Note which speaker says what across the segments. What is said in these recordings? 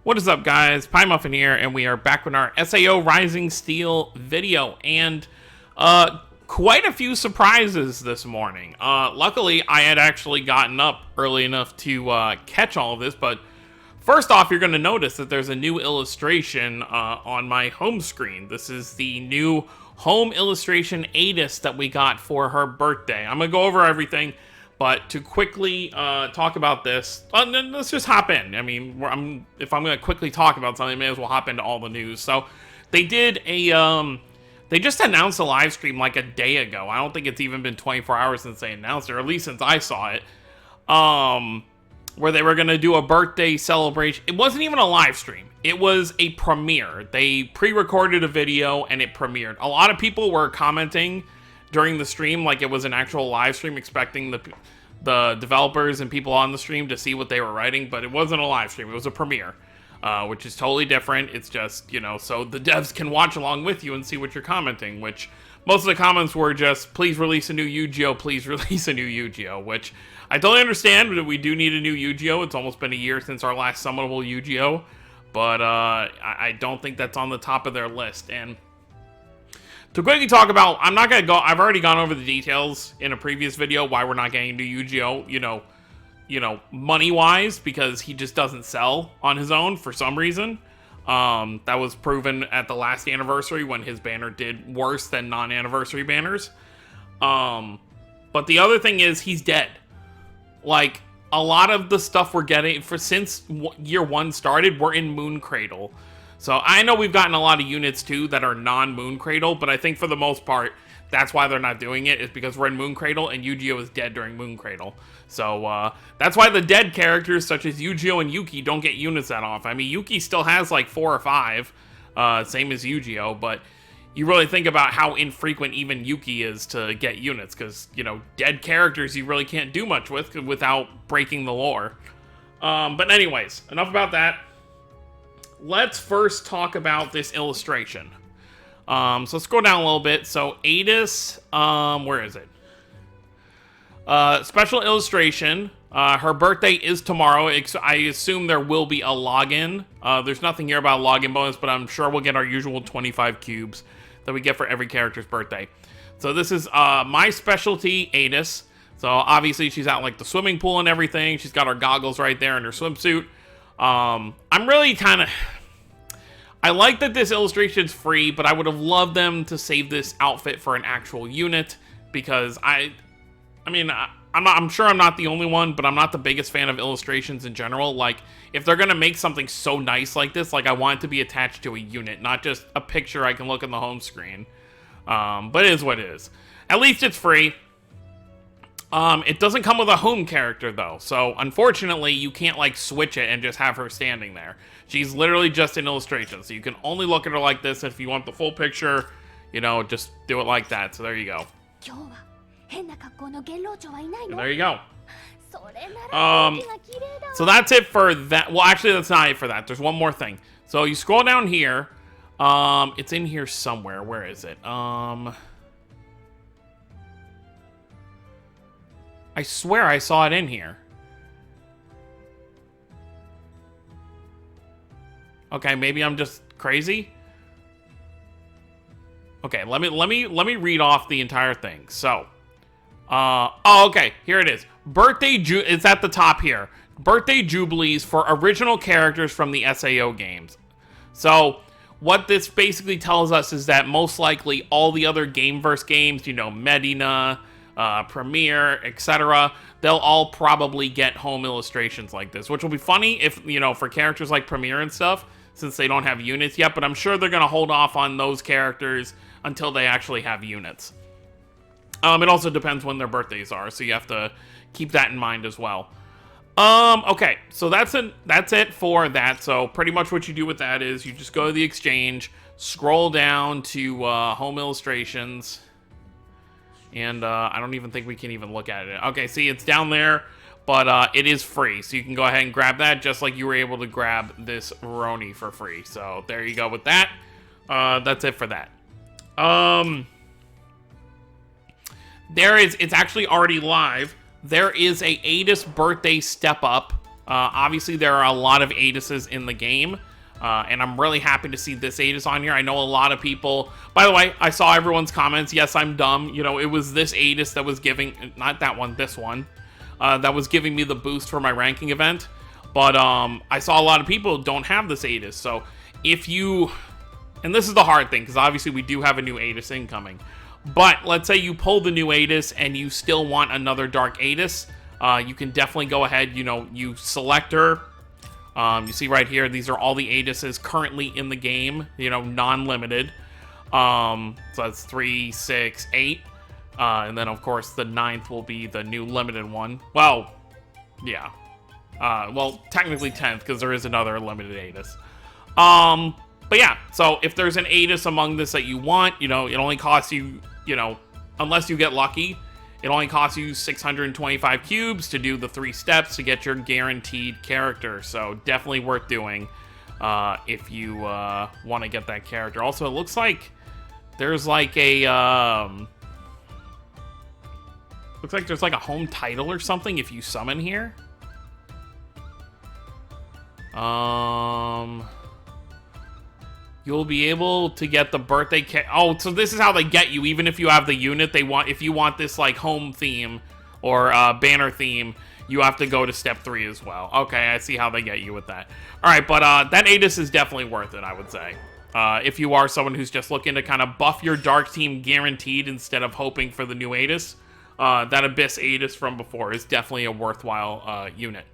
Speaker 1: What is up, guys? Pie Muffin here, and we are back with our SAO Rising Steel video, and quite a few surprises this morning. Luckily, I had actually gotten up early enough to catch all of this, but first off, you're going to notice that there's a new illustration on my home screen. This is the new home illustration Eydis that we got for her birthday. I'm going to go over everything. But to quickly talk about this, let's just hop in. I mean, if I'm going to quickly talk about something, I may as well hop into all the news. So they did they just announced a live stream like a day ago. I don't think it's even been 24 hours since they announced it, or at least since I saw it. Where they were going to do a birthday celebration. It wasn't even a live stream. It was a premiere. They pre-recorded a video and it premiered. A lot of people were commenting during the stream like it was an actual live stream, expecting the developers and people on the stream to see what they were writing, but it wasn't a live stream. It was a premiere, which is totally different. It's just, you know, so the devs can watch along with you and see what you're commenting, which most of the comments were just, please release a new Yu-Gi-Oh! Please release a new Yu-Gi-Oh! Which I totally understand that we do need a new Yu-Gi-Oh! It's almost been a year since our last summonable Yu-Gi-Oh! But I don't think that's on the top of their list. And to quickly talk about, I'm not going to go, I've already gone over the details in a previous video why we're not getting to Yu-Gi-Oh! You know, money-wise, because he just doesn't sell on his own for some reason. That was proven at the last anniversary when his banner did worse than non-anniversary banners. But the other thing is, he's dead. Like, a lot of the stuff we're getting, since year one started, we're in Moon Cradle. So I know we've gotten a lot of units too that are non-Moon Cradle, but I think for the most part, that's why they're not doing it, is because we're in Moon Cradle and Yu-Gi-Oh! Is dead during Moon Cradle. So that's why the dead characters such as Yu-Gi-Oh! And Yuki don't get units that often. I mean, Yuki still has like 4 or 5, same as Yu-Gi-Oh! But you really think about how infrequent even Yuki is to get units, because, you know, dead characters you really can't do much with without breaking the lore. But anyways, enough about that. Let's first talk about this illustration. So let's go down a little bit. So Eydis, where is it? Special illustration. Her birthday is tomorrow. I assume there will be a login. There's nothing here about a login bonus, but I'm sure we'll get our usual 25 cubes that we get for every character's birthday. So this is my specialty, Eydis. So obviously she's out like the swimming pool and everything. She's got her goggles right there in her swimsuit. I'm really kind of, I like that this illustration is free, but I would have loved them to save this outfit for an actual unit, because I'm sure I'm not the only one, but I'm not the biggest fan of illustrations in general. Like, if they're gonna make something so nice like this, like, I want it to be attached to a unit, not just a picture I can look on the home screen. But it is what it is. At least it's free. It doesn't come with a home character, though, so unfortunately, you can't, like, switch it and just have her standing there. She's literally just an illustration, so you can only look at her like this. If you want the full picture, you know, just do it like that. So there you go. There you go. So that's it for that. Well, actually, that's not it for that. There's one more thing. So you scroll down here. It's in here somewhere. Where is it? I swear I saw it in here. Okay, maybe I'm just crazy. Okay, let me read off the entire thing. So, oh, okay, here it is. It's at the top here. Birthday Jubilees for original characters from the SAO games. So, what this basically tells us is that most likely all the other Gameverse games, you know, Medina, Premiere, etc., they'll all probably get home illustrations like this, which will be funny if, you know, for characters like Premiere and stuff, since they don't have units yet, but I'm sure they're going to hold off on those characters until they actually have units. It also depends when their birthdays are, so you have to keep that in mind as well. Okay, so that's it for that. So pretty much what you do with that is you just go to the exchange, scroll down to home illustrations, and I don't even think we can even look at it. Okay, see, it's down there, but it is free, so you can go ahead and grab that just like you were able to grab this Roni for free. So there you go with that. That's it for that. It's actually already live. There is a Eydis birthday step up Obviously, there are a lot of Eydises in the game, and I'm really happy to see this Eydis on here. I know a lot of people... By the way, I saw everyone's comments. Yes, I'm dumb. You know, it was this Eydis that was giving... Not that one, this one. That was giving me the boost for my ranking event. But I saw a lot of people don't have this Eydis. So if you... And this is the hard thing, because obviously we do have a new Eydis incoming. But let's say you pull the new Eydis and you still want another Dark Eydis. You can definitely go ahead, you know, you select her. You see right here, these are all the Eydises currently in the game, you know, non-limited. So that's 3, 6, 8. And then, of course, the 9th will be the new limited one. Well, yeah. Well, technically 10th, because there is another limited Eydis. But yeah, so if there's an Eydis among this that you want, you know, it only costs you, you know, unless you get lucky, it only costs you 625 cubes to do the 3 steps to get your guaranteed character. So definitely worth doing if you want to get that character. Also, it looks like there's like a looks like there's like a home title or something if you summon here. You'll be able to get the birthday oh, so this is how they get you, even if you have the unit they want. If you want this, like, home theme or banner theme, you have to go to step 3 as well. Okay, I see how they get you with that. All right, but that Eydis is definitely worth it, I would say. If you are someone who's just looking to kind of buff your Dark team guaranteed instead of hoping for the new Eydis, that Abyss Eydis from before is definitely a worthwhile unit.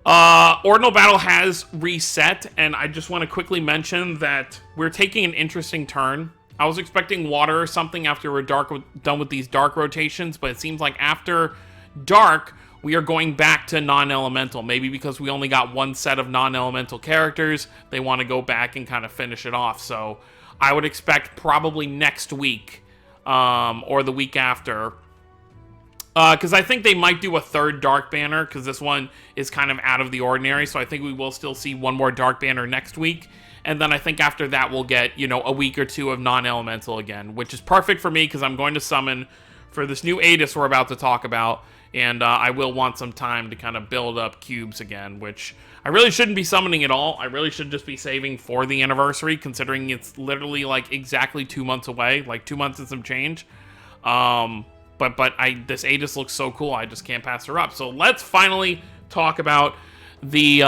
Speaker 1: Ordinal Battle has reset, and I just want to quickly mention that we're taking an interesting turn. I was expecting water or something after we're done with these dark rotations, but it seems like after dark, we are going back to non-elemental. Maybe because we only got one set of non-elemental characters, they want to go back and kind of finish it off. So I would expect probably next week, or the week after, because I think they might do a 3rd Dark Banner, because this one is kind of out of the ordinary, so I think we will still see one more Dark Banner next week, and then I think after that we'll get, you know, a week or 2 of non-elemental again, which is perfect for me, because I'm going to summon for this new Eydis we're about to talk about, and I will want some time to kind of build up cubes again, which I really shouldn't be summoning at all. I really should just be saving for the anniversary, considering it's literally, like, exactly 2 months away, like 2 months and some change. But this Eydis looks so cool, I just can't pass her up. So let's finally talk about the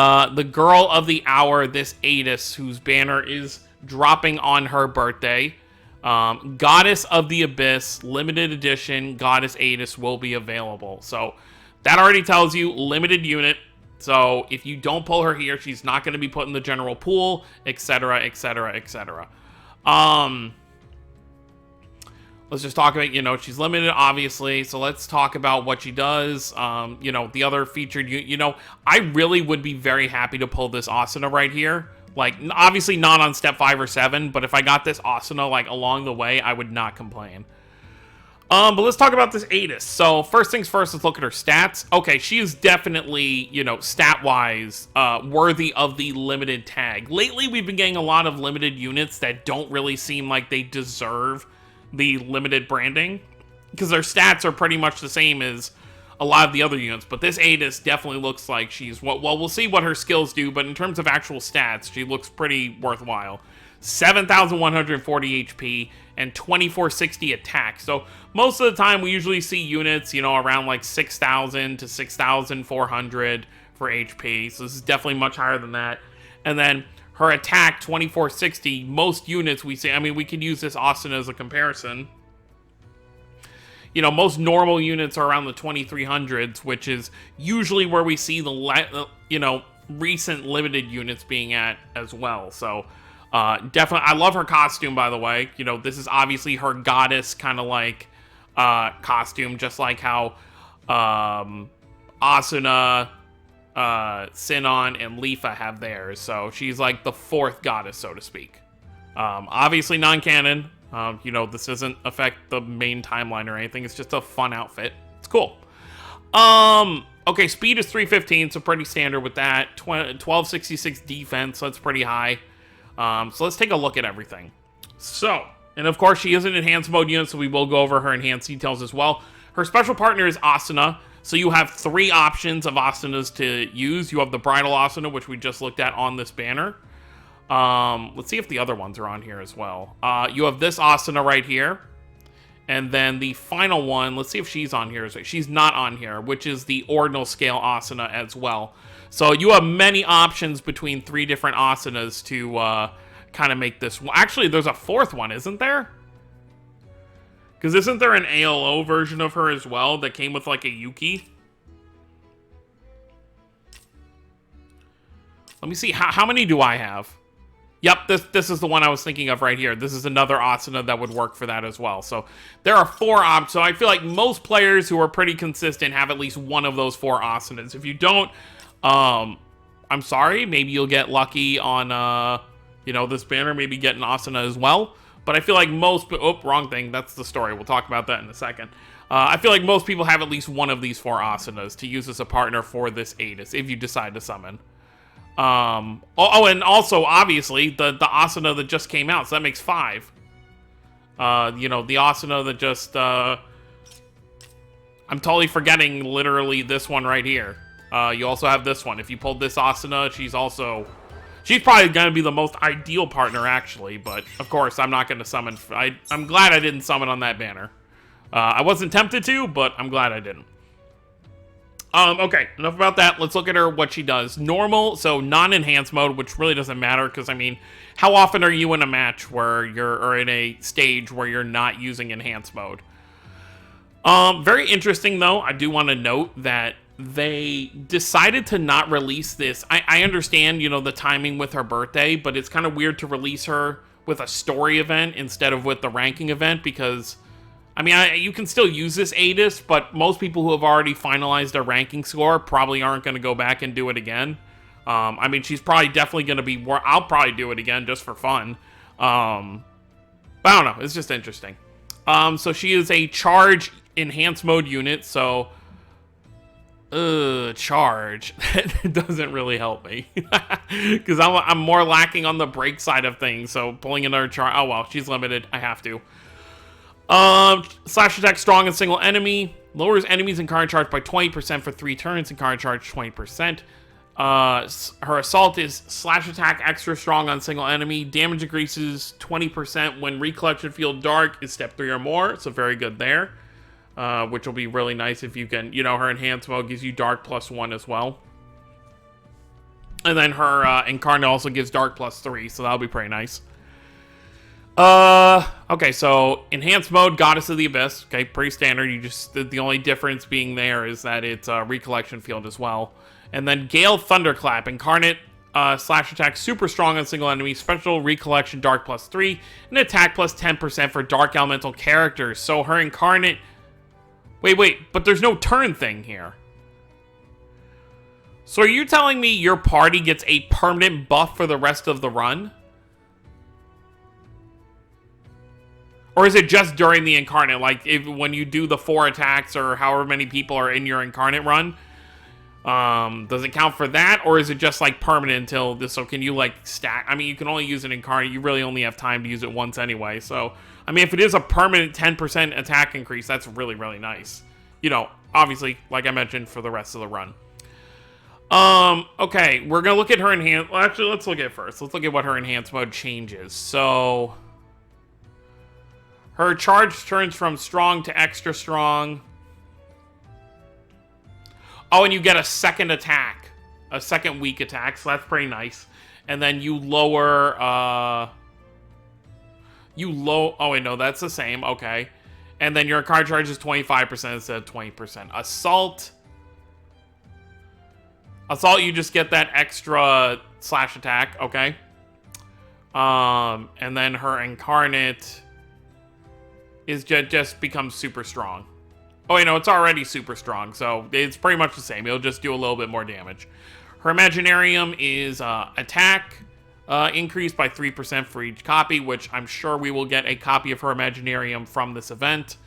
Speaker 1: girl of the hour, this Eydis, whose banner is dropping on her birthday. Goddess of the Abyss, limited edition, Goddess Eydis will be available. So that already tells you limited unit. So if you don't pull her here, she's not going to be put in the general pool, etc., etc., etc. Let's just talk about, you know, she's limited, obviously, so let's talk about what she does. You know, the other featured, you know, I really would be very happy to pull this Asuna right here. Like, obviously not on step 5 or 7, but if I got this Asuna, like, along the way, I would not complain. But let's talk about this Eydis. So, first things first, let's look at her stats. Okay, she is definitely, you know, stat-wise, worthy of the limited tag. Lately, we've been getting a lot of limited units that don't really seem like they deserve the limited branding, because their stats are pretty much the same as a lot of the other units, but this Eydis definitely looks like she's, well, we'll see what her skills do, but in terms of actual stats, she looks pretty worthwhile. 7,140 HP and 2,460 attack. So most of the time we usually see units, you know, around like 6,000 to 6,400 for HP, so this is definitely much higher than that. And then her attack, 2,460, most units we see, I mean, we can use this Asuna as a comparison. You know, most normal units are around the 2,300s, which is usually where we see the, you know, recent limited units being at as well. So, definitely, I love her costume, by the way. You know, this is obviously her goddess kind of like costume, just like how Asuna, Sinon, and Leafa have theirs, so she's like the 4th goddess, so to speak. Obviously non-canon. You know, this doesn't affect the main timeline or anything. It's just a fun outfit. It's cool. Okay, speed is 315, so pretty standard with that. 1266 defense, so that's pretty high. So let's take a look at everything. So, and of course she is an enhanced mode unit, so we will go over her enhanced details as well. Her special partner is Asuna. So you have 3 options of asanas to use. You have the bridal asana, which we just looked at on this banner. Let's see if the other ones are on here as well. You have this asana right here. And then the final one, let's see if she's on here. She's not on here, which is the ordinal scale asana as well. So you have many options between 3 different asanas to kind of make this. Actually, there's a 4th one, isn't there? Because isn't there an ALO version of her as well that came with like a Yuki? Let me see. How many do I have? Yep, this is the one I was thinking of right here. This is another asana that would work for that as well. So there are 4 options. So I feel like most players who are pretty consistent have at least one of those 4 asanas. If you don't, I'm sorry. Maybe you'll get lucky on, this banner. Maybe get an asana as well. But I feel like most... Oh, wrong thing. That's the story. We'll talk about that in a second. I feel like most people have at least one of these 4 asanas to use as a partner for this Eydis, if you decide to summon. And also, obviously, the asana that just came out, so that makes 5. The asana that just, I'm totally forgetting literally this one right here. You also have this one. If you pulled this asana, she's probably going to be the most ideal partner, actually, but, of course, I'm not going to summon, I'm glad I didn't summon on that banner. I wasn't tempted to, but I'm glad I didn't. Okay, enough about that. Let's look at her, what she does. Normal, so non-enhanced mode, which really doesn't matter, because, I mean, how often are you in a match or in a stage where you're not using enhanced mode? Very interesting, though. I do want to note that they decided to not release this. I understand, the timing with her birthday, but it's kind of weird to release her with a story event instead of with the ranking event, because... I mean, you can still use this Eydis, but most people who have already finalized their ranking score probably aren't going to go back and do it again. I mean, she's probably definitely going to be... I'll probably do it again just for fun. But I don't know. It's just interesting. So she is a charge enhanced mode unit, so... charge. That doesn't really help me. Because I'm more lacking on the break side of things, so pulling another charge... Oh, well, she's limited. I have to. Slash attack strong and single enemy. Lowers enemies in current charge by 20% for 3 turns and current charge 20%. Her assault is slash attack extra strong on single enemy. Damage increases 20% when recollection field dark is step 3 or more. So very good there. Which will be really nice if you can, her enhanced mode gives you dark +1 as well. And then her incarnate also gives dark +3, so that'll be pretty nice. Okay, so enhanced mode, Goddess of the Abyss. Okay, pretty standard. The only difference being there is that it's a recollection field as well. And then Gale Thunderclap, incarnate, slash attack super strong on single enemy, special recollection dark +3, and attack +10% for dark elemental characters. So her incarnate... Wait, but there's no turn thing here. So are you telling me your party gets a permanent buff for the rest of the run? Or is it just during the incarnate? Like, when you do the 4 attacks or however many people are in your incarnate run, does it count for that? Or is it just, like, permanent until this? So can you, like, stack? I mean, you can only use an incarnate. You really only have time to use it once anyway. So, I mean, if it is a permanent 10% attack increase, that's really, really nice. Obviously, like I mentioned, for the rest of the run. Okay, we're going to look at her enhanced... Well, actually, let's look at it first. Let's look at what her enhanced mode changes. So... Her charge turns from strong to extra strong. Oh, and you get a second attack. A second weak attack, so that's pretty nice. And then you lower... Oh, wait, no, that's the same. Okay. And then your card charge is 25% instead of 20%. Assault, you just get that extra slash attack. Okay. And then her incarnate... is just becomes super strong. Oh, wait, no, it's already super strong, so it's pretty much the same. It'll just do a little bit more damage. Her Imaginarium is attack increased by 3% for each copy, which I'm sure we will get a copy of her Imaginarium from this event,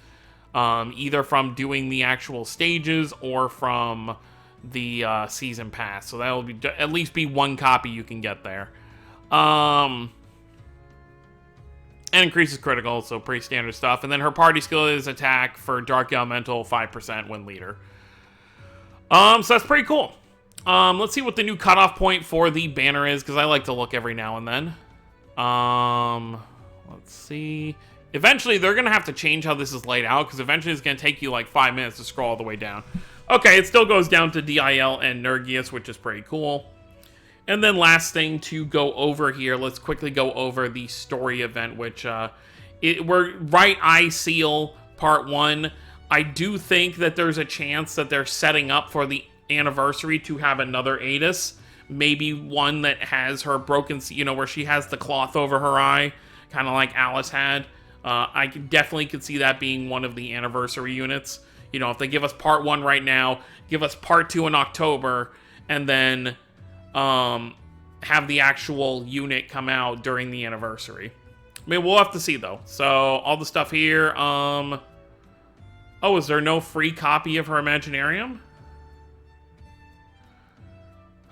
Speaker 1: either from doing the actual stages or from the season pass. So that'll be at least be 1 copy you can get there. And increases critical, so pretty standard stuff. And then her party skill is attack for Dark Elemental, 5% when leader. So that's pretty cool. Let's see what the new cutoff point for the banner is, because I like to look every now and then. Let's see. Eventually, they're going to have to change how this is laid out, because eventually it's going to take you like 5 minutes to scroll all the way down. Okay, it still goes down to DIL and Nergius, which is pretty cool. And then last thing to go over here, let's quickly go over the story event, which we're right eye seal part 1. I do think that there's a chance that they're setting up for the anniversary to have another Eydis. Maybe one that has her broken, you know, where she has the cloth over her eye, kind of like Alice had. I definitely could see that being one of the anniversary units. You know, if they give us part 1 right now, give us part 2 in October, and then have the actual unit come out during the anniversary. I mean, we'll have to see, though. So, all the stuff here, oh, is there no free copy of her Imaginarium?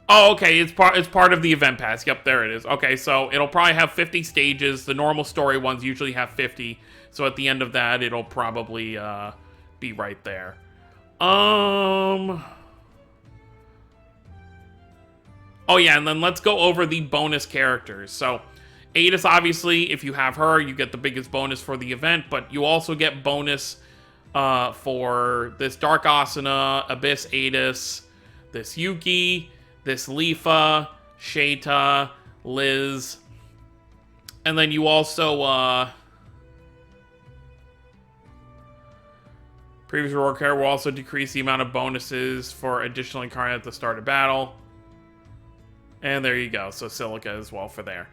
Speaker 1: Oh, okay, it's part of the event pass. Yep, there it is. Okay, so it'll probably have 50 stages. The normal story ones usually have 50. So at the end of that, it'll probably be right there. Oh yeah, and then let's go over the bonus characters. So Eydis, obviously, if you have her, you get the biggest bonus for the event, but you also get bonus for this Dark Asuna, Abyss Eydis, this Yuki, this Lifa, Sheta, Liz, and then you also, previous reward card will also decrease the amount of bonuses for additional incarnate at the start of battle. And there you go, so Silica as well for there.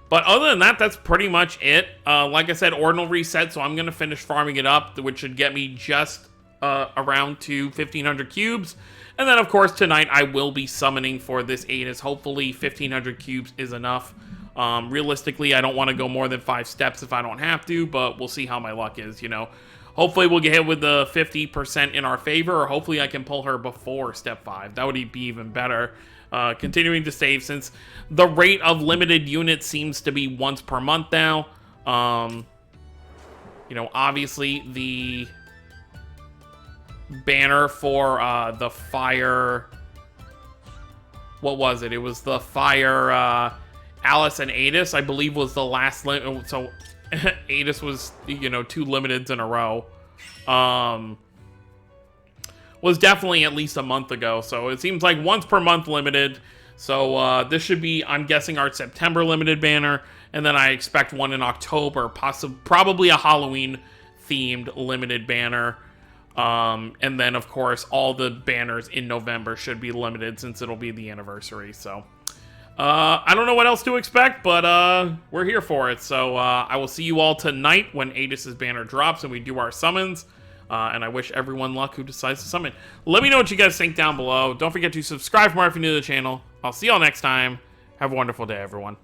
Speaker 1: But other than that, that's pretty much it. Like I said, Ordinal reset, so I'm going to finish farming it up, which should get me just around to 1,500 cubes. And then, of course, tonight I will be summoning for this Eydis. Hopefully, 1,500 cubes is enough. Realistically, I don't want to go more than 5 steps if I don't have to, but we'll see how my luck is, you know. Hopefully, we'll get hit with the 50% in our favor, or hopefully I can pull her before step 5. That would be even better. Continuing to save, since the rate of limited units seems to be once per month now. You know, obviously, the banner for the fire, what was it? It was the fire Alice and Eydis, I believe, was the last limit. So Eydis was, you know, 2 limiteds in a row. Was definitely at least a month ago, so it seems like once per month limited. So this should be, I'm guessing, our September limited banner, and then I expect one in October, probably a Halloween themed limited banner. And then, of course, all the banners in November should be limited, since it'll be the anniversary. So I don't know what else to expect, but we're here for it. So I will see you all tonight when Eydis' banner drops and we do our summons. And I wish everyone luck who decides to summon. Let me know what you guys think down below. Don't forget to subscribe for more if you're new to the channel. I'll see y'all next time. Have a wonderful day, everyone.